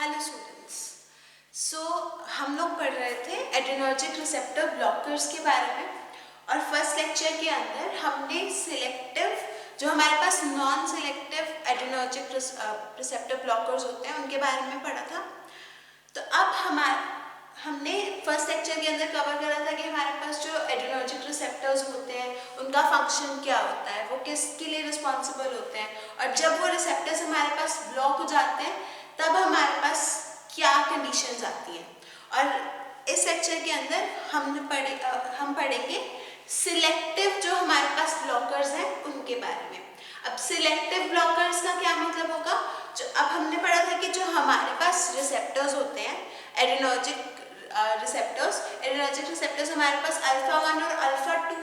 Hello students. हम लोग पढ़ रहे थे एड्रेनर्जिक रिसेप्टर ब्लॉकर्स के बारे में और फर्स्ट लेक्चर के अंदर हमने सिलेक्टिव जो हमारे पास non selective adrenergic receptor blockers होते हैं उनके बारे में पढ़ा था। तो अब हमने फर्स्ट लेक्चर के अंदर कवर करा था कि हमारे पास जो एड्रेनर्जिक रिसेप्टर्स होते हैं उनका फंक्शन क्या होता है, वो किसके लिए रिस्पॉन्सिबल होते हैं और जब वो रिसेप्टर्स हमारे पास ब्लॉक हो जाते हैं तब हमारे पास क्या कंडीशंस आती हैं। और इस लेक्चर के अंदर हम पढ़ेंगे सिलेक्टिव जो हमारे पास ब्लॉकर्स हैं उनके बारे में। अब सिलेक्टिव ब्लॉकर्स का क्या मतलब होगा, जो अब हमने पढ़ा था कि जो हमारे पास रिसेप्टर्स होते हैं एड्रेनर्जिक रिसेप्टर्स हमारे पास अल्फा 1 और अल्फा 2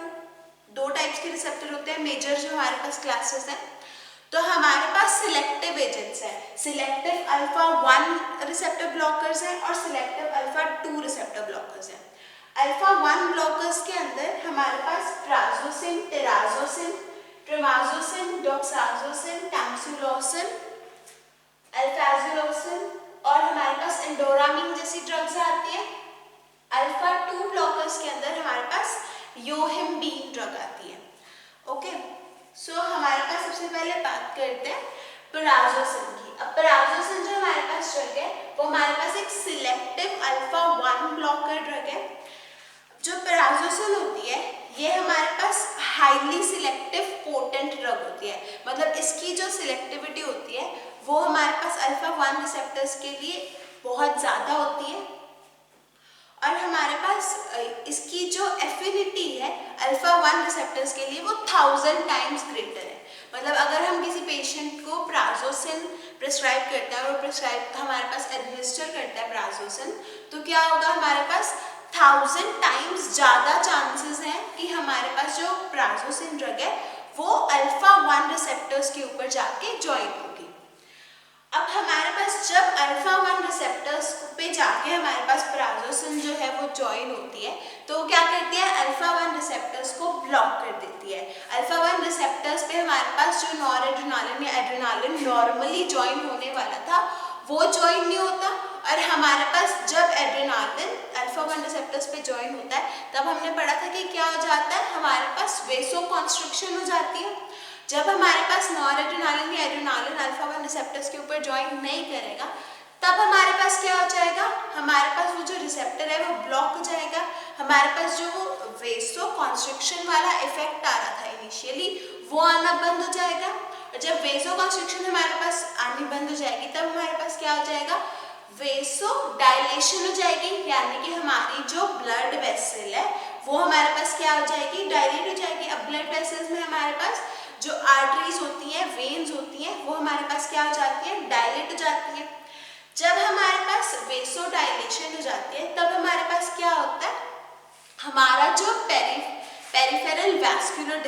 दो टाइप्स के रिसेप्टर होते हैं, मेजर जो हमारे पास क्लासेस हैं। तो हमारे पास सिलेक्टिव एजेंट्स हैं, सिलेक्टिव अल्फा 1 रिसेप्टर ब्लॉकर्स हैं और सिलेक्टिव अल्फा 2 रिसेप्टर ब्लॉकर्स हैं। अल्फा 1 ब्लॉकर्स के अंदर हमारे पास प्राजोसिन, टेराजोसिन, ट्रिमाजोसिन, डॉक्साजोसिन, टैमसुलोसिन, अल्फाजुलोसिन और हमारे पास एंडोरामीन जैसी ड्रग्स आती है। अल्फा 2 ब्लॉकर्स के अंदर हमारे पास योहिम्बीन ड्रग आती है। ओके, सो हमारे पास सबसे पहले बात करते हैं प्राजोसिन की। अब प्राजोसिन जो हमारे पास ड्रग है वो हमारे पास एक सिलेक्टिव अल्फा 1 ब्लॉकर ड्रग है। जो प्राजोसिन होती है ये हमारे पास हाईली सिलेक्टिव पोटेंट ड्रग होती है, मतलब इसकी जो सिलेक्टिविटी होती है वो हमारे पास अल्फा 1 रिसेप्टर्स के लिए बहुत ज़्यादा होती है और हमारे पास इसकी जो एफिनिटी है अल्फा 1 रिसेप्टर्स के लिए वो 1000 टाइम्स ग्रेटर है। मतलब अगर हम किसी पेशेंट को प्राजोसिन प्रिस्क्राइब करते हैं और हमारे पास एडमिनिस्टर करता है प्राजोसिन, तो क्या होगा, हमारे पास 1000 टाइम्स ज़्यादा चांसेस हैं कि हमारे पास जो प्राजोसिन ड्रग है वो अल्फा 1 रिसेप्टर्स के ऊपर जाके ज्वाइन होगी। अब हमारे पास जब अल्फा 1 रिसेप्टर्स पे जाके हमारे पास प्राजोसिन जो है वो ज्वाइन होती है तो क्या करती है, अल्फा 1 रिसेप्टर्स को ब्लॉक कर देती है। अल्फा 1 रिसेप्टर्स पे हमारे पास जो नॉरएड्रेनालिन या एड्रेनालिन नॉर्मली ज्वाइन होने वाला था वो ज्वाइन नहीं होता और हमारे पास जब एड्रेनालिन अल्फा 1 रिसेप्टर्स पे ज्वाइन होता है तब हमने पढ़ा था कि क्या हो जाता है, हमारे पास वेसोकॉन्स्ट्रिक्शन हो जाती है। जब हमारे पास नॉरएड्रेनालिन या एड्रेनालिन अल्फा 1 रिसेप्टर्स के ऊपर ज्वाइन नहीं करेगा तब हमारे पास क्या हो जाएगा, हमारे पास वो जो रिसेप्टर है वो ब्लॉक हो जाएगा। हमारे पास जो वो वेसोकॉन्स्ट्रिक्शन वाला इफेक्ट आ रहा था इनिशियली वो आना बंद हो जाएगा और जब वेसोकॉन्स्ट्रिक्शन हमारे पास आनी बंद हो जाएगी तब हमारे पास क्या हो जाएगा, वेसो डायलेशन हो जाएगी, यानी कि हमारी जो ब्लड वेसल है वो हमारे पास क्या हो जाएगी, डायलेट हो जाएगी। अब ब्लड वेसल्स में हमारे पास जो आर्टरीज होती हैं, वेन्स होती हैं, वो हमारे पास क्या हो जाती है, डायलेट हो जाती है। जब हमारे पास वेसो डायलेशन हो जाती है तब हमारे पास क्या होता है, हमारा जो पेरिफेरल वैस्कुलर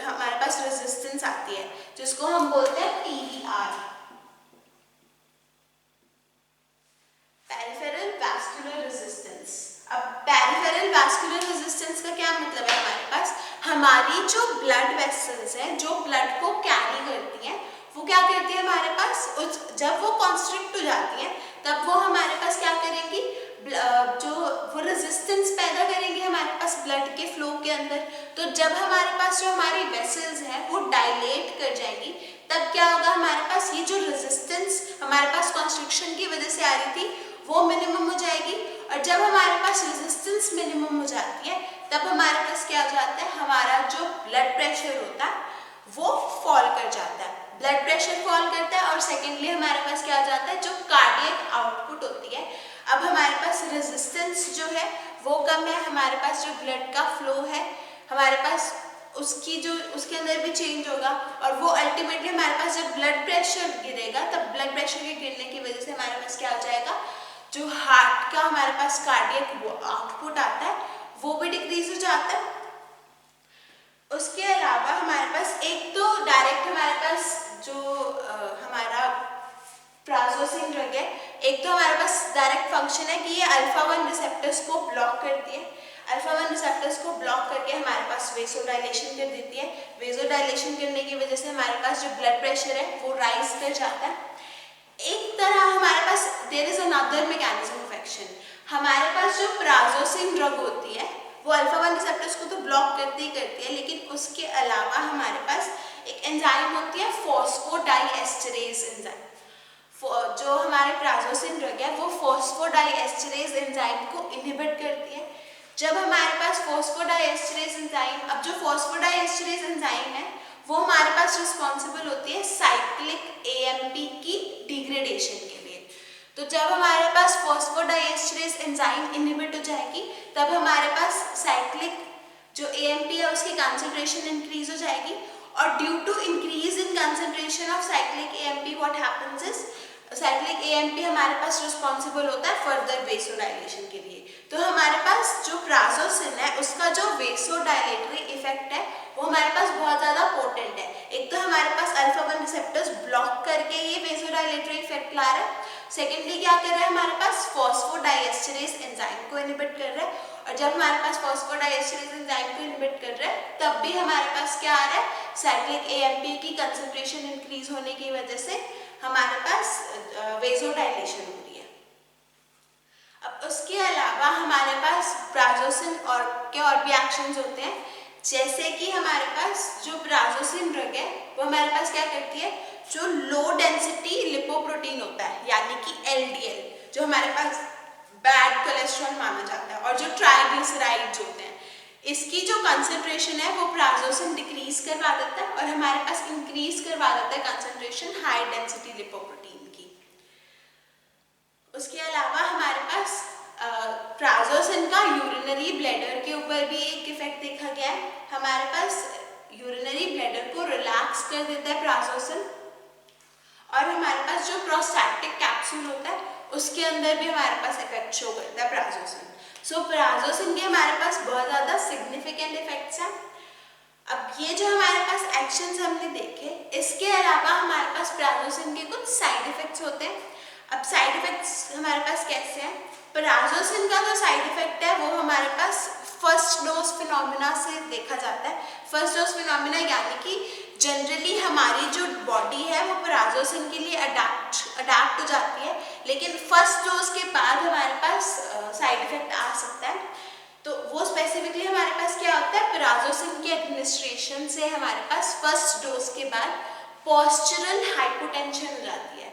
हमारे पास रेजिस्टेंस आती है जिसको हम बोलते हैं पीवीआर, पेरिफेरल वैस्कुलर रेजिस्टेंस। अब पेरिफेरल वैस्कुलर रेजिस्टेंस का क्या मतलब है, हमारे पास हमारी जो ब्लड वेसल्स हैं जो ब्लड को कैरी करती हैं वो क्या करती है, हमारे पास जब वो कॉन्स्ट्रिक्ट हो जाती हैं तब वो हमारे पास क्या करेंगी, जो वो रेजिस्टेंस पैदा करेंगे हमारे पास ब्लड के फ्लो के अंदर। तो जब हमारे पास जो हमारी वेसल्स हैं वो डायलेट कर जाएंगी तब क्या होगा, हमारे पास ये जो रेजिस्टेंस हमारे पास कॉन्स्ट्रिक्शन की वजह से आ रही थी वो मिनिमम हो जाएगी और जब हमारे पास रेजिस्टेंस मिनिमम हो जाती है तब हमारे पास क्या हो जाता है, हमारा जो ब्लड प्रेशर होता है वो फॉल कर जाता है, ब्लड प्रेशर फॉल करता है और सेकेंडली हमारे पास क्या हो जाता है, जो कार्डियक आउटपुट होती है, अब हमारे पास रेजिस्टेंस जो है वो कम है, हमारे पास जो ब्लड का फ्लो है हमारे पास उसके अंदर भी चेंज होगा और वो अल्टीमेटली हमारे पास जब ब्लड प्रेशर गिरेगा तब ब्लड प्रेशर के गिरने की वजह से हमारे पास क्या हो जाएगा, जो हार्ट का हमारे पास कार्डियक आउटपुट आता है वो भी डिक्रीज हो जाता है। उसके अलावा हमारे पास एक तो डायरेक्ट हमारे पास जो हमारा प्राजोसिन ड्रग है, एक तो हमारे पास डायरेक्ट फंक्शन है कि ये अल्फा 1 रिसेप्टर्स को ब्लॉक करती है, अल्फा 1 रिसेप्टर्स को ब्लॉक करके हमारे पास वेसोडाइलेशन कर देती है। वेसोडाइलेशन करने की वजह से हमारे पास जो ब्लड प्रेशर है वो राइज कर जाता है। एक तरह हमारे पास there is another mechanism of action. हमारे पास जो प्राजोसिन ड्रग होती है वो अल्फा 1 रिसेप्टर्स को तो ब्लॉक करती ही करती है, लेकिन उसके अलावा हमारे पास एक एंजाइम होती है फॉस्फोडाइएस्टरेज एंजाइम। जो हमारे प्राजोसिन ड्रग है वो फॉस्फोडाइएस्टरेज एंजाइम को इनहिबिट करती है। जब हमारे पास फॉस्फोडाइएस्टरेज एंजाइम, अब जो फॉस्फोडाइएस्टरेज एंजाइम है वो हमारे पास रिस्पॉन्सिबल होती है साइक्लिक एएमपी की डिग्रेडेशन के लिए। तो जब हमारे पास फॉस्फोडाइएस्टरेज एंजाइम इनहिबिट हो जाएगी तब हमारे पास साइक्लिक जो एएमपी है उसकी कंसंट्रेशन इंक्रीज हो जाएगी, और due to increase in concentration of cyclic AMP what happens is cyclic AMP हमारे पास रिस्पॉन्सिबल होता है फर्दर वेसोडाइलेशन के लिए। तो हमारे पास जो प्राजोसिन है उसका जो वेसोडाइलेटरी इफेक्ट है वो हमारे पास बहुत ज़्यादा पोटेंट है। एक तो हमारे पास अल्फा 1 रिसेप्टर्स ब्लॉक करके ये वेसोडाइलेटरी इफेक्ट ला रहा है, सेकेंडली क्या कर रहा है हमारे पास फॉस्फोडाइएस्टरेज एंजाइम को इनहिबिट कर रहा है, और जब हमारे पास फॉस्फोडाइएस्टरेज एंजाइम को इनहिबिट कर रहा है तब भी हमारे पास क्या आ रहा है, साइक्लिक एएमपी की कंसंट्रेशन इंक्रीज होने की वजह से हमारे पास वेसोडाइलेशन हो रही है। अब उसके अलावा हमारे पास प्राजोसिन और के और भी एक्शंस होते हैं, जैसे कि हमारे पास जो प्राजोसिन ड्रग है वो हमारे पास क्या करती है, जो लो डेंसिटी लिपोप्रोटीन होता है यानी कि एलडीएल, जो हमारे पास बैड कोलेस्ट्रॉल माना जाता है, और जो ट्राइग्लिसराइड्स होते हैं इसकी जो कंसंट्रेशन है वो प्राजोसिन डिक्रीज करवा देता है और हमारे पास इंक्रीज करवा देता है कंसंट्रेशन हाई डेंसिटी लिपोप्रोटीन की। उसके अलावा हमारे पास प्राजोसिन का यूरिनरी ब्लैडर के ऊपर भी एक इफेक्ट देखा गया है। हमारे पास यूरिनरी ब्लैडर को रिलैक्स कर देता है प्राजोसिन, और हमारे पास जो प्रोस्टैटिक कैप्सूल होता है उसके अंदर भी हमारे पास इफेक्ट शो करता है प्राजोसिन। सो प्राजोसिन के हमारे पास बहुत ज़्यादा सिग्निफिकेंट इफेक्ट्स हैं। अब ये जो हमारे पास एक्शंस हमने देखे, इसके अलावा हमारे पास प्राजोसिन के कुछ साइड इफेक्ट्स होते हैं। अब साइड इफेक्ट्स हमारे पास कैसे हैं, प्राजोसिन का जो साइड इफेक्ट है वो हमारे पास फर्स्ट डोज फिनोमिना से देखा जाता है। फर्स्ट डोज फिनोमिना यानी कि जनरली हमारी जो बॉडी है वो प्राजोसिन के लिए अडैप्ट हो जाती है, लेकिन फर्स्ट डोज के बाद हमारे पास साइड इफेक्ट आ सकता है। तो वो स्पेसिफिकली हमारे पास क्या होता है, प्राजोसिन के एडमिनिस्ट्रेशन से हमारे पास फर्स्ट डोज के बाद पोस्चरल हाइपोटेंशन हो जाती है।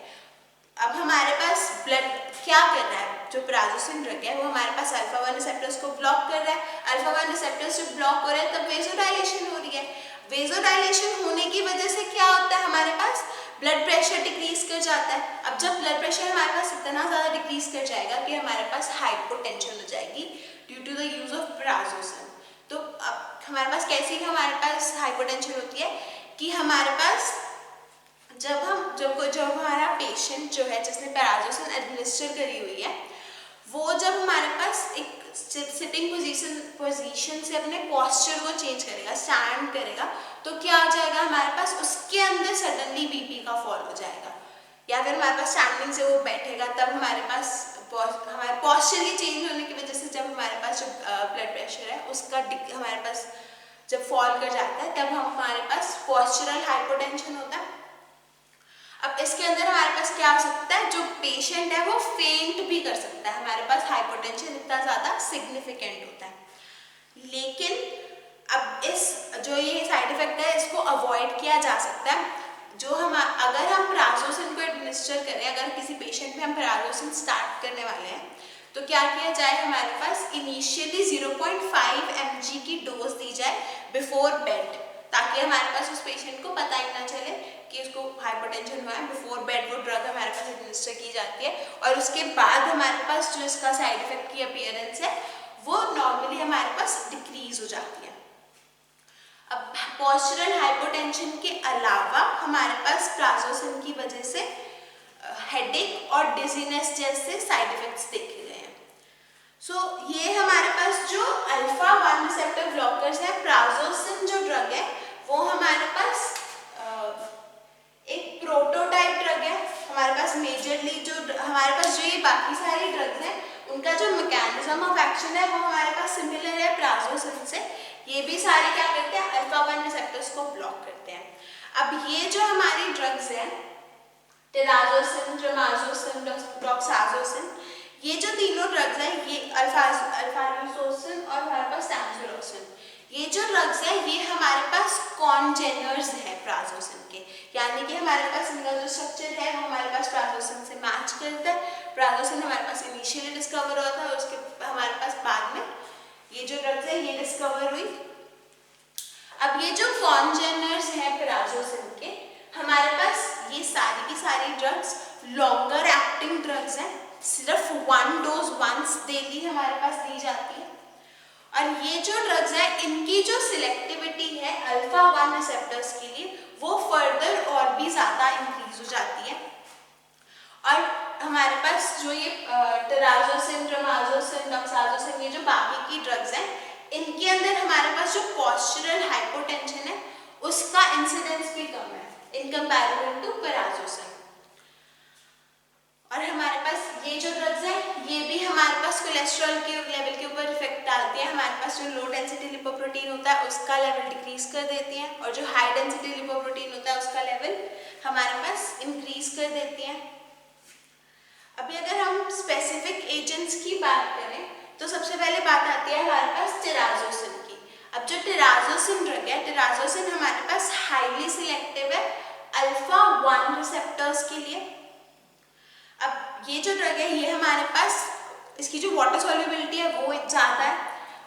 अब हमारे पास ब्लड क्या कर रहा है, जो प्राजोसिन ड्रग है वो हमारे पास अल्फा 1 रिसेप्टर्स को ब्लॉक कर रहा है। अल्फा 1 रिसेप्टर्स जब ब्लॉक हो रहे हैं तब वेसोडाइलेशन हो रही है। वेसोडाइलेशन होने की वजह से क्या होता है, हमारे पास ब्लड प्रेशर डिक्रीज कर जाता है। अब जब ब्लड प्रेशर हमारे पास इतना ज़्यादा डिक्रीज कर जाएगा कि हमारे पास हाइपोटेंशन हो जाएगी due to the use of prazosin. तो अब हमारे पास कैसी हमारे पास हाइपोटेंशन होती है कि हमारे पास जब हमारा पेशेंट जो है जिसने प्राजोसिन एडमिनिस्टर करी हुई है वो जब हमारे पास एक सिटिंग पोजीशन से अपने पोस्चर को चेंज करेगा, स्टैंड करेगा, तो क्या हो जाएगा हमारे पास, उसके अंदर सडनली बीपी का फॉल हो जाएगा। या फिर हमारे पास स्टैंडिंग से वो बैठेगा तब हमारे पास हमारे पोस्चर के चेंज होने की वजह से जब हमारे पास जो ब्लड प्रेशर है उसका हमारे पास जब फॉल कर जाता है तब हमारे पास पोस्चरल हाइपोटेंशन होता है। अब इसके अंदर हमारे पास क्या हो सकता है, जो पेशेंट है वो फेंट भी कर सकता है, हमारे पास हाइपोटेंशन इतना ज़्यादा सिग्निफिकेंट होता है। लेकिन अब इस जो ये साइड इफेक्ट है इसको अवॉइड किया जा सकता है। अगर हम प्राजोसिन को एडमिनिस्टर करें, अगर किसी पेशेंट में हम प्राजोसिन स्टार्ट करने वाले हैं तो क्या किया जाए, हमारे पास इनिशियली 0.5 mg की डोज दी जाए बिफोर बेड, ताकि हमारे पास उस पेशेंट को पता ही ना चले कि उसको हाइपरटेंशन हुआ है। बिफोर बेड वो ड्रग हमारे पास एडमिनिस्टर की जाती है और उसके बाद हमारे पास जो इसका साइड इफेक्ट की अपीयरेंस है वो नॉर्मली हमारे पास डिक्रीज हो जाती है। अब पोस्चरल हाइपोटेंशन के अलावा हमारे पास प्राजोसिन की वजह से हेडेक और डिजीनेस जैसे साइड इफेक्ट्स देखे गए हैं। सो ये हमारे पास जो अल्फा 1 रिसेप्टर ब्लॉकर्स है, प्राजोसिन जो ड्रग है वो हमारे पास एक प्रोटोटाइप ड्रग है। हमारे पास मेजरली जो हमारे पास जो ये बाकी सारी ड्रग्स हैं उनका जो मैकेनिज्म ऑफ एक्शन है वो हमारे पास सिमिलर है प्राजोसिन से। ये भी सारे क्या करते हैं, अल्फा 1 रिसेप्टर्स को ब्लॉक करते हैं। अब ये जो हमारी ड्रग्स हैं टेराजोसिन, ट्रेमाजोसिन, डॉक्साजोसिन। ये जो तीनों ड्रग्स हैं, ये अल्फाजोसिन और हमारे पास टैमसुलोसिन, ये जो ड्रग्स हैं ये हमारे पास कॉन्जेनर्स हैं प्राजोसिन के, यानी कि हमारे पास इनका जो स्ट्रक्चर है वो हमारे पास प्राजोसिन से मैच करता है। प्राजोसिन हमारे पास इनिशियली डिस्कवर हुआ था, उसके हमारे पास बाद में ये जो ड्रग्स है ये डिस्कवर हुई। अब ये जो कॉन्जेनर्स हैं प्राजोसिन के, हमारे पास ये सारी की सारी ड्रग्स लॉन्गर एक्टिंग ड्रग्स हैं, सिर्फ 1 डोज वंस डेली हमारे पास दी जाती है। और ये जो ड्रग्स है इनकी जो सिलेक्टिविटी है अल्फा 1 रिसेप्टर्स के लिए वो फर्दर और भी ज़्यादा इंक्रीज हो जाती है। और हमारे पास जो ये टेराजोसिन, ट्रामाजोसिन, डॉक्साजोसिन, ये जो बाकी की ड्रग्स हैं इनके अंदर हमारे पास जो पोस्चरल हाइपोटेंशन है उसका इंसिडेंस भी कम है इन कंपैरिजन टू पेराजोसिन। और हमारे पास ये जो ड्रग्स हैं ये भी हमारे पास कोलेस्ट्रॉल के लेवल के ऊपर इफेक्ट डालती है। हमारे पास जो लो डेंसिटी लिपोप्रोटीन होता है उसका लेवल डिक्रीज कर देती हैं, और जो हाई डेंसिटी लिपोप्रोटीन होता है उसका लेवल हमारे पास इंक्रीज कर देती हैं। अभी अगर हम स्पेसिफिक एजेंट्स की बात करें तो सबसे पहले बात आती है हमारे पास टेराजोसिन की। अब जो टेराजोसिन ड्रग है, टेराजोसिन हमारे पास हाईली सिलेक्टिव है अल्फा 1 रिसेप्टर्स के लिए। अब ये जो ड्रग है ये हमारे पास इसकी जो वाटर सॉल्युबिलिटी है वो ज़्यादा है,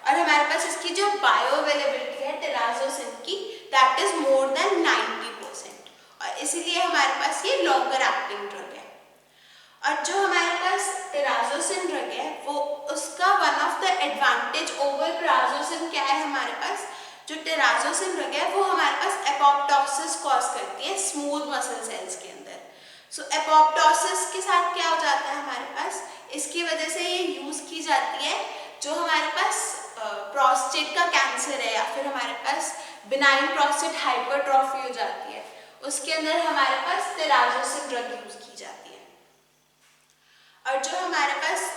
और हमारे पास इसकी जो बायो अवेलेबिलिटी है टेराजोसिन की दैट इज मोर देन 90%, और इसीलिए हमारे पास ये लॉन्गर एक्टिंग ड्रग है। और जो हमारे पास टेराजोसिन ड्रग है वो उसका one of the advantage over prazosin क्या है, हमारे पास जो टेराजोसिन ड्रग है वो हमारे पास एपोप्टोसिस कॉज करती है स्मूथ मसल सेल्स के अंदर। सो एपोप्टोसिस के साथ क्या हो जाता है हमारे पास, इसकी वजह से ये यूज़ की जाती है जो हमारे पास प्रोस्टेट का कैंसर है या फिर हमारे पास बिनाइन प्रोस्टेट हाइपरट्रॉफी हो जाती है, उसके अंदर हमारे पास टेराजोसिन ड्रग यूज़ की जाती है। और जो हमारे पास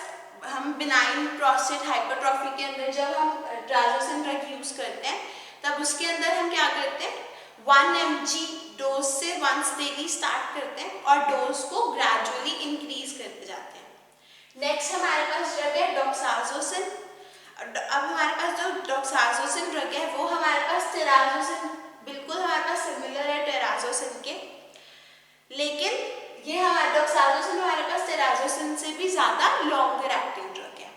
हम बिनाइन प्रोस्टेट हाइपरट्रॉफी के अंदर जब हम टेराजोसिन ड्रग यूज़ करते हैं तब उसके अंदर हम क्या करते हैं 1 mg डोज से वंस डेली स्टार्ट करते हैं और डोज को ग्रेजुअली इंक्रीज करते जाते हैं। नेक्स्ट हमारे पास ड्रग है डॉक्साजोसिन। अब हमारे पास जो डॉक्साजोसिन ड्रग है वो हमारे पास टेराजोसिन बिल्कुल हमारे पास सिमिलर है टेराजोसिन के, लेकिन ये हमारा डॉक्साजोसिन हमारे पास टेराजोसिन से भी ज़्यादा लॉन्गर एक्टिंग ड्रग है।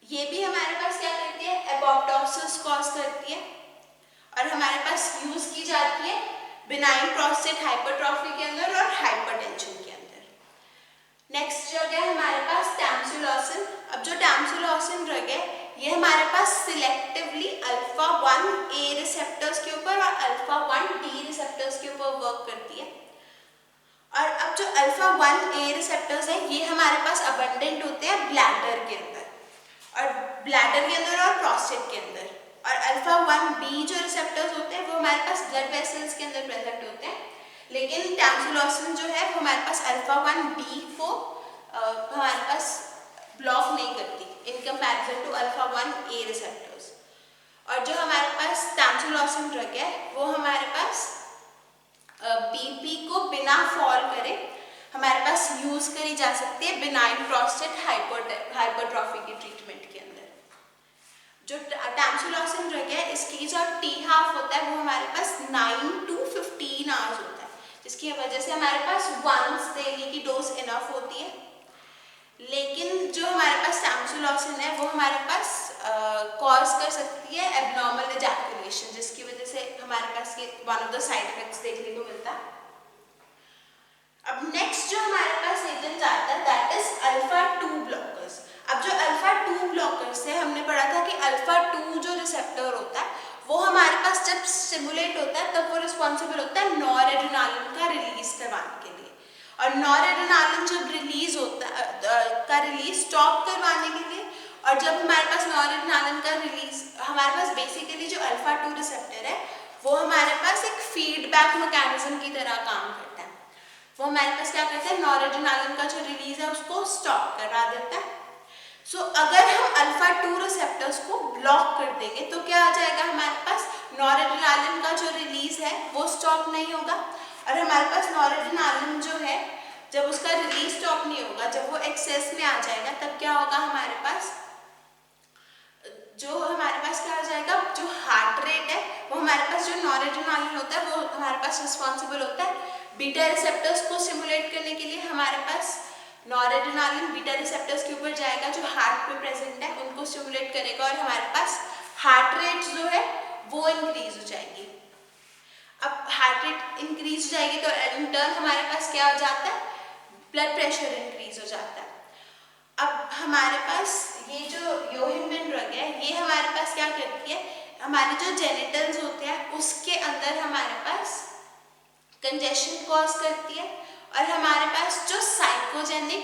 ये भी हमारे पास क्या करती है, एपोप्टोसिस कॉज करती है, और हमारे पास यूज की जाती है बिनाइन प्रोस्टेट हाइपरट्रॉफी के अंदर और हाइपरटेंशन के अंदर। नेक्स्ट ड्रग है हमारे पास टैमसुलोसिन। अब जो टैमसुलोसिन ड्रग है ये हमारे पास सिलेक्टिवली अल्फा 1A रिसेप्टर्स के ऊपर और अल्फा 1D रिसेप्टर्स के ऊपर वर्क करती है। और अब जो अल्फा 1A रिसेप्टर्स हैं ये हमारे पास अबंडेंट होते हैं ब्लैडर के अंदर और प्रोस्टेट के अंदर, और अल्फा 1B जो रिसेप्टर्स होते हैं वो हमारे पास ब्लड वेसल्स के अंदर प्रेजेंट होते हैं, लेकिन टैमसुलोसिन जो है वो हमारे पास अल्फा 1B को हमारे पास ब्लॉक नहीं करती in comparison to alpha 1A receptors. और जो हमारे पास टैमसुलोसिन ड्रग है वो हमारे पास BP को बिना फॉल करे हमारे पास यूज करी जा सकती है बिनाइन प्रोस्टेट हाइपरट्रॉफी की ट्रीटमेंट के अंदर। जो टैमसुलोसिन ड्रग है इसकी जो T हाफ होता है वो हमारे पास 9 to 15 आवर्स होता है, जिसकी वजह से हमारे पास वंस डेली की डोज इनफ होती है। लेकिन जो हमारे पास टैमसुलोसिन है वो हमारे पास कॉज कर सकती है एबनॉर्मल एजैकुलेशन, जिसकी वजह से हमारे पास ये one of the side effects देखने को मिलता है। अब नेक्स्ट जो हमारे पास एजेंट आता है दैट इज अल्फा 2 ब्लॉकर्स। अब जो अल्फा 2 ब्लॉकर्स है हमने पढ़ा था कि अल्फा 2 जो रिसेप्टर होता है वो हमारे पास जब स्टिमुलेट होता है तब वो रिस्पॉन्सिबल होता है नॉरएड्रेनालिन का रिलीज करवाने के लिए, और नॉरएड्रेनालिन जब रिलीज होता का रिलीज स्टॉप करवाने के लिए, और जब हमारे पास नॉरएड्रेनालिन का रिलीज हमारे पास बेसिकली जो अल्फा 2 रिसेप्टर है वो हमारे पास एक फीडबैक मैकेनिज्म की तरह काम करता है। वो हमारे पास क्या करता है नॉरएड्रेनालिन का जो रिलीज है उसको स्टॉप करा देता है। सो अगर हम अल्फा 2 रिसेप्टर्स को ब्लॉक कर देंगे तो क्या आ जाएगा, हमारे पास नॉरएड्रेनालिन का जो रिलीज है वो स्टॉप नहीं होगा, और हमारे पास नॉरएड्रेनालिन जो है जब उसका रिलीज स्टॉप स्टॉप नहीं होगा, जब वो एक्सेस में आ जाएगा तब क्या होगा हमारे पास, जो हमारे पास क्या हो जाएगा, जो हार्ट रेट है वो हमारे पास, जो नॉरेड्रेनालिन होता है वो हमारे पास रिस्पॉन्सिबल होता है बीटा रिसेप्टर्स को स्टिमुलेट करने के लिए। हमारे पास नॉरेड्रेनालिन बीटा रिसेप्टर्स के ऊपर जाएगा जो हार्ट पे प्रेजेंट है, उनको स्टिमुलेट करेगा और हमारे पास हार्ट रेट जो है वो इंक्रीज हो जाएगी। अब हार्ट रेट इंक्रीज हो जाएगी तो इन टर्न हमारे पास क्या हो जाता है, ब्लड प्रेशर इंक्रीज हो जाता है। अब हमारे पास ये जो योहिम्बिन ड्रग है ये हमारे पास क्या करती है, हमारे जो जेनिटल्स होते हैं उसके अंदर हमारे पास कंजेशन कॉज करती है और हमारे पास जो साइकोजेनिक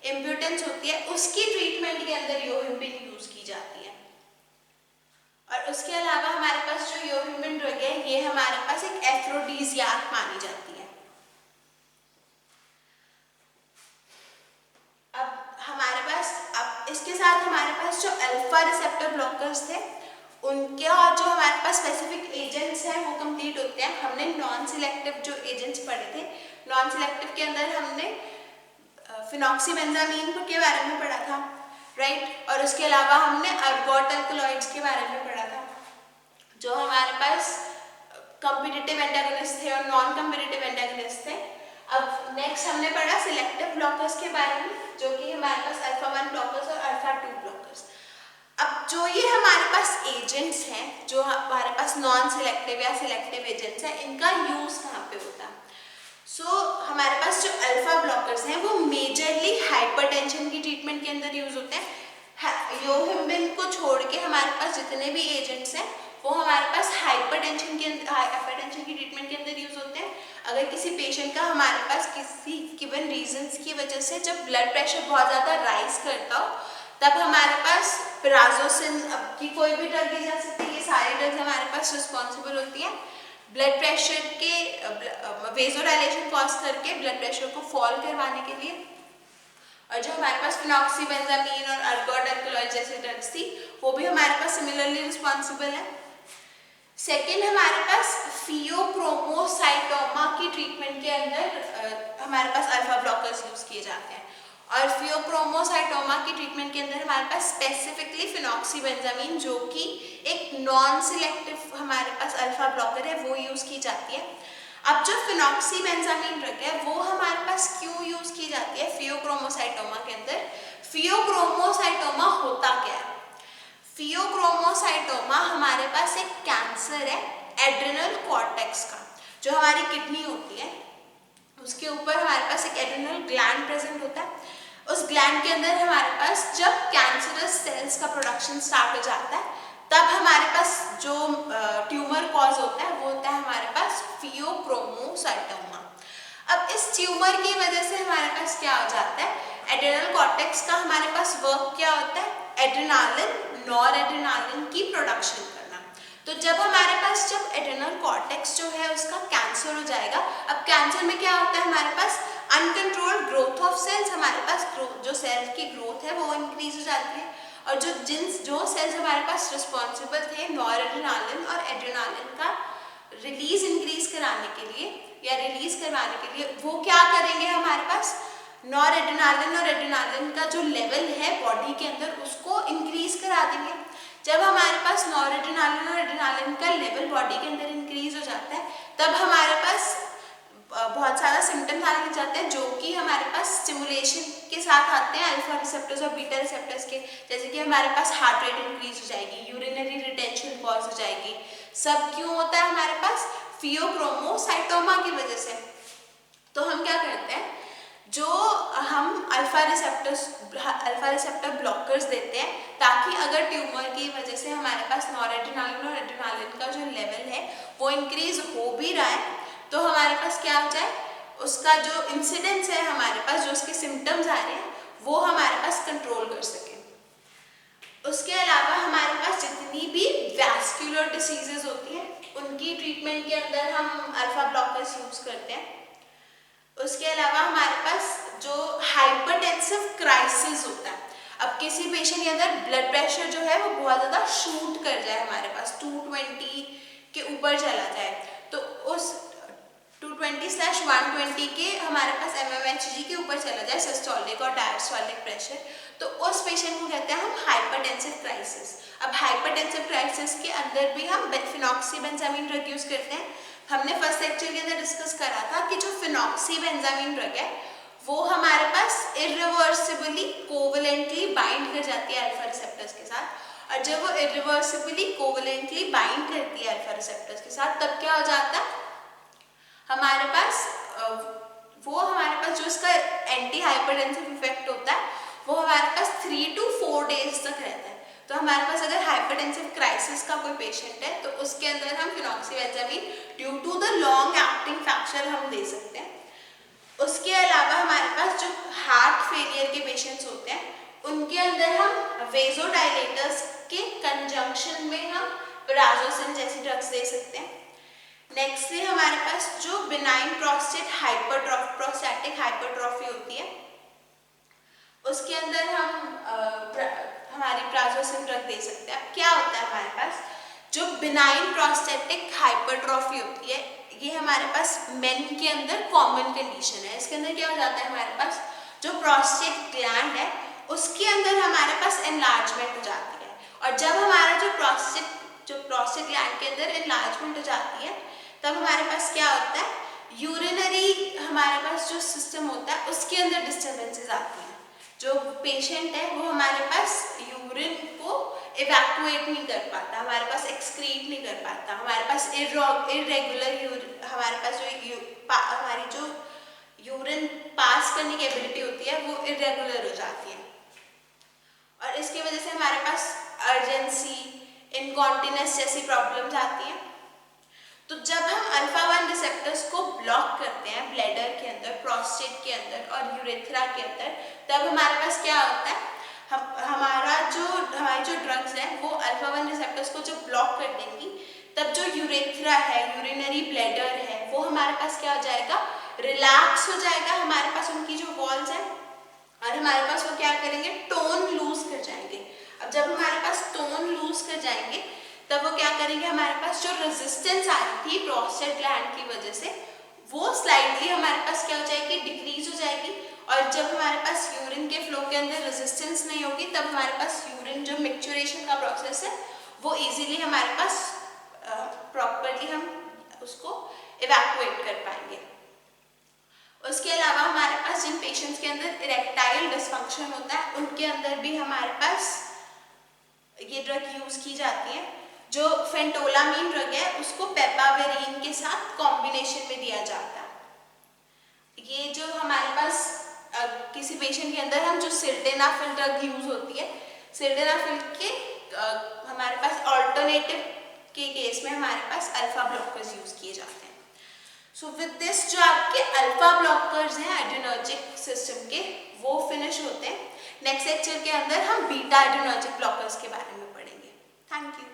इम्पोर्टेंस होती है उसकी ट्रीटमेंट के अंदर योहिम्बिन यूज की जाती है। और उसके अलावा हमारे पास जो योहिम्बिन ड्रग है ये हमारे पास एक एफ्रोडीजियाक मानी जाती है। अब हमारे पास, अब इसके साथ हमारे पास जो अल्फा रिसेप्टर ब्लॉकर्स थे उनके और जो हमारे पास स्पेसिफिक एजेंट्स हैं वो कंप्लीट होते हैं। हमने नॉन सिलेक्टिव जो एजेंट्स पढ़े थे, नॉन सिलेक्टिव के अंदर हमने फिनॉक्सीबेंजामीन के बारे में पढ़ा था, राइट। और उसके अलावा हमने अर्गोट अल्कलॉइड्स के बारे में पढ़ा था जो हमारे पास कॉम्पिटिटिव एंटागोनिस्ट थे और नॉन कॉम्पिटिटिव एंटागोनिस्ट थे। अब नेक्स्ट हमने पढ़ा सिलेक्टिव ब्लॉकर्स के बारे में जो कि हमारे पास अल्फा 1 ब्लॉकर्स और अल्फा 2 ब्लॉकर्स। अब जो ये हमारे पास एजेंट्स हैं, जो हमारे पास नॉन सिलेक्टिव या सिलेक्टिव एजेंट्स हैं, इनका यूज कहाँ पे होता है? हमारे पास जो अल्फा ब्लॉकर्स हैं वो मेजरली हाइपरटेंशन की ट्रीटमेंट के अंदर यूज होते हैं। योहिम्बिन को छोड़ के हमारे पास जितने भी एजेंट्स हैं वो हमारे पास हाइपरटेंशन की ट्रीटमेंट के अंदर यूज होते हैं। अगर किसी पेशेंट का हमारे पास किसी गिवन रीजंस की वजह से जब ब्लड प्रेशर बहुत ज़्यादा राइज करता हो तब हमारे पास प्राजोसिन की कोई भी ड्रग दी जा सकती है। ये सारी ड्रग्स हमारे पास रिस्पॉन्सिबल होती हैं ब्लड प्रेशर के वेजोडाइलेशन कॉज करके ब्लड प्रेशर को फॉल करवाने के लिए। और जो हमारे पास फिनॉक्सीबेंजामीन और अर्गोट अल्कलॉइड जैसे ड्रग्स थी वो भी हमारे पास सिमिलरली रिस्पॉन्सिबल है। सेकेंड, हमारे पास फियोक्रोमोसाइटोमा की ट्रीटमेंट के अंदर हमारे पास अल्फा ब्लॉकर्स यूज किए जाते हैं। और फियोक्रोमोसाइटोमा की ट्रीटमेंट के अंदर हमारे पास स्पेसिफिकली फिनॉक्सीबेंजामीन जो कि एक नॉन सिलेक्टिव हमारे पास अल्फा ब्लॉकर है वो यूज की जाती है। अब जो फिनॉक्सीबेंजामीन ड्रग है वो हमारे पास क्यों यूज की जाती है फियोक्रोमोसाइटोमा के अंदर? फियोक्रोमोसाइटोमा होता क्या है? फियोक्रोमोसाइटोमा हमारे पास एक कैंसर है एड्रिनल कॉर्टेक्स का। जो हमारी किडनी होती है उसके ऊपर हमारे पास एक एड्रिनल ग्लैंड प्रेजेंट होता है। उस ग्लैंड के अंदर हमारे पास जब कैंसरस सेल्स का प्रोडक्शन स्टार्ट हो जाता है तब हमारे पास जो ट्यूमर कॉज होता है वो होता है हमारे पास फियोक्रोमोसाइटोमा। अब इस ट्यूमर की वजह से हमारे पास क्या हो जाता है, एड्रिनल कॉर्टेक्स का हमारे पास वर्क क्या होता है, एड्रेनालिन नॉरएड्रेनालिन की प्रोडक्शन करना। तो जब हमारे पास जब एड्रेनल कॉर्टेक्स जो है उसका कैंसर हो जाएगा, अब कैंसर में क्या होता है हमारे पास अनकंट्रोल्ड ग्रोथ ऑफ सेल्स, हमारे पास जो सेल्स की ग्रोथ है वो इंक्रीज हो जाती है। और जो सेल्स हमारे पास रिस्पॉन्सिबल थे नॉरएड्रेनालिन और एड्रेनालिन का रिलीज इंक्रीज कराने के लिए या रिलीज करवाने के लिए वो क्या करेंगे, हमारे पास नॉरएड्रेनालिन और एड्रेनालिन का जो लेवल है बॉडी के अंदर उसको इंक्रीज करा देंगे। जब हमारे पास नॉरएड्रेनालिन और एड्रेनालिन का लेवल बॉडी के अंदर इंक्रीज हो जाता है तब हमारे पास बहुत सारा सिम्टम्स आने लग जाते हैं जो कि हमारे पास स्टिमुलेशन के साथ आते हैं अल्फा रिसेप्टर्स और बीटा रिसेप्टर्स के। जैसे कि हमारे पास हार्ट रेट इंक्रीज हो जाएगी, यूरिनरी रिटेंशन कॉज हो जाएगी। सब क्यों होता है हमारे पास? फियोक्रोमोसाइटोमा की वजह से। तो हम क्या करते हैं, जो हम अल्फा रिसेप्टर ब्लॉकर्स देते हैं ताकि अगर ट्यूमर की वजह से हमारे पास नॉरएड्रेनालिन और एड्रेनालिन का जो लेवल है वो इंक्रीज हो भी रहा है तो हमारे पास क्या हो जाए, उसका जो इंसिडेंस है हमारे पास, जो उसके सिम्टम्स आ रहे हैं वो हमारे पास कंट्रोल कर सके। उसके अलावा हमारे पास जितनी भी वैस्कुलर डिसीजेज होती हैं उनकी ट्रीटमेंट के अंदर हम अल्फा ब्लॉकर्स यूज करते हैं। उसके अलावा हमारे पास जो हाइपरटेंसिव क्राइसिस होता है, अब किसी पेशेंट के अंदर ब्लड प्रेशर जो है वो बहुत ज़्यादा शूट कर जाए, हमारे पास 220 के ऊपर चला जाए, तो उस 220/120 के हमारे पास mmHg के ऊपर चला जाए सिस्टोलिक और डायस्टोलिक प्रेशर, तो उस पेशेंट को कहते हैं हम हाइपरटेंसिव क्राइसिस। अब हाइपरटेंसिव क्राइसिस के अंदर भी हम फिनॉक्सीबेंजामीन ड्रग यूज करते हैं। हमने फर्स्ट लेक्चर के अंदर डिस्कस करा था कि जो फिनॉक्सीबेंजामीन ड्रग है वो हमारे पास इरिवर्सिबली कोवलेंटली बाइंड कर जाती है अल्फा रिसेप्टर्स के साथ, और जब वो इरिवर्सिबली कोवलेंटली बाइंड करती है अल्फा रिसेप्टर्स के साथ तब क्या हो जाता है हमारे पास जो इसका एंटी हाइपरटेंसिव इफेक्ट होता है वो हमारे पास 3 to 4 days तक रहता है। तो हमारे पास अगर हाइपरटेंसिव क्राइसिस का कोई पेशेंट है तो उसके अंदर हम phenoxybenzamine due to the long acting factor हम दे सकते हैं। उसके अलावा हमारे पास जो हार्ट फेलियर के पेशेंट्स होते हैं उनके अंदर हम वेजोडाइलेटर्स के कंजंक्शन में हम प्राजोसिन जैसी ड्रग्स दे सकते हैं। नेक्स्टली हमारे पास जो बिनाइन प्रोस्टैटिक हाइपरट्रॉफी होती है उसके अंदर हम हमारी प्राजोसिन ड्रग दे सकते हैं। अब क्या होता है हमारे पास जो बिनाइन प्रोस्टैटिक हाइपरट्रॉफी होती है ये हमारे पास मेन के अंदर कॉमन कंडीशन है। इसके अंदर क्या हो जाता है हमारे पास जो प्रोस्टेट ग्लैंड है उसके अंदर हमारे पास एनलार्जमेंट हो जाती है, और जब हमारा जो प्रोस्टेट ग्लैंड के अंदर एनलार्जमेंट हो जाती है तब हमारे पास क्या होता है यूरिनरी हमारे पास जो सिस्टम होता है उसके अंदर डिस्टर्बेंसेस आती हैं। जो पेशेंट है वो हमारे पास यूरिन को इवैक्यूएट नहीं कर पाता, हमारे पास एक्सक्रीट नहीं कर पाता, हमारे पास इरेगुलर हमारे पास हमारी जो यूरिन पास करने की एबिलिटी होती है वो इरेगुलर हो जाती है, और इसकी वजह से हमारे पास अर्जेंसी इनकॉन्टिनेंस जैसी प्रॉब्लम्स आती हैं। तो जब हम अल्फा 1 रिसेप्टर्स को ब्लॉक करते हैं ब्लैडर के अंदर, प्रोस्टेट के अंदर और यूरेथ्रा के अंदर, तब हमारे पास क्या होता है हमारी जो ड्रग्स हैं वो अल्फा 1 रिसेप्टर्स को जब ब्लॉक कर देंगी तब जो यूरेथ्रा है यूरिनरी ब्लैडर है वो हमारे पास क्या हो जाएगा रिलैक्स हो जाएगा, हमारे पास उनकी जो वॉल्स हैं, और हमारे पास वो क्या करेंगे टोन लूज कर जाएंगे। अब जब हमारे पास टोन लूज कर जाएंगे तब वो क्या करेंगे हमारे पास जो रेजिस्टेंस आ रही थी प्रोस्टेट ग्लैंड की वजह से वो स्लाइडली हमारे पास क्या हो जाएगी डिक्रीज हो जाएगी, और जब हमारे पास यूरिन के फ्लो के अंदर रेजिस्टेंस नहीं होगी तब हमारे पास यूरिन जो मैच्योरेशन का प्रोसेस है वो इजीली हमारे पास प्रॉपर्ली हम उसको इवैक्यूएट कर पाएंगे। उसके अलावा हमारे पास जिन पेशेंट्स के अंदर इरेक्टाइल डिसफंक्शन होता है उनके अंदर भी हमारे पास ये ड्रग यूज की जाती है। जो फेंटोलामीन ड्रग है उसको पेपावेरिन के साथ कॉम्बिनेशन में दिया जाता है। ये जो हमारे पास किसी पेशेंट के अंदर हम जो सिल्डेनाफिल ड्रग यूज होती है, सिल्डेनाफिल के हमारे पास ऑल्टरनेटिव के केस में हमारे पास अल्फा ब्लॉकर्स यूज किए जाते हैं। सो विद दिस जो आपके अल्फा ब्लॉकर्स हैं एड्रेनर्जिक सिस्टम के वो फिनिश होते हैं। नेक्स्ट लेक्चर के अंदर हम बीटा एड्रेनर्जिक ब्लॉकर्स के बारे में पढ़ेंगे। Thank you.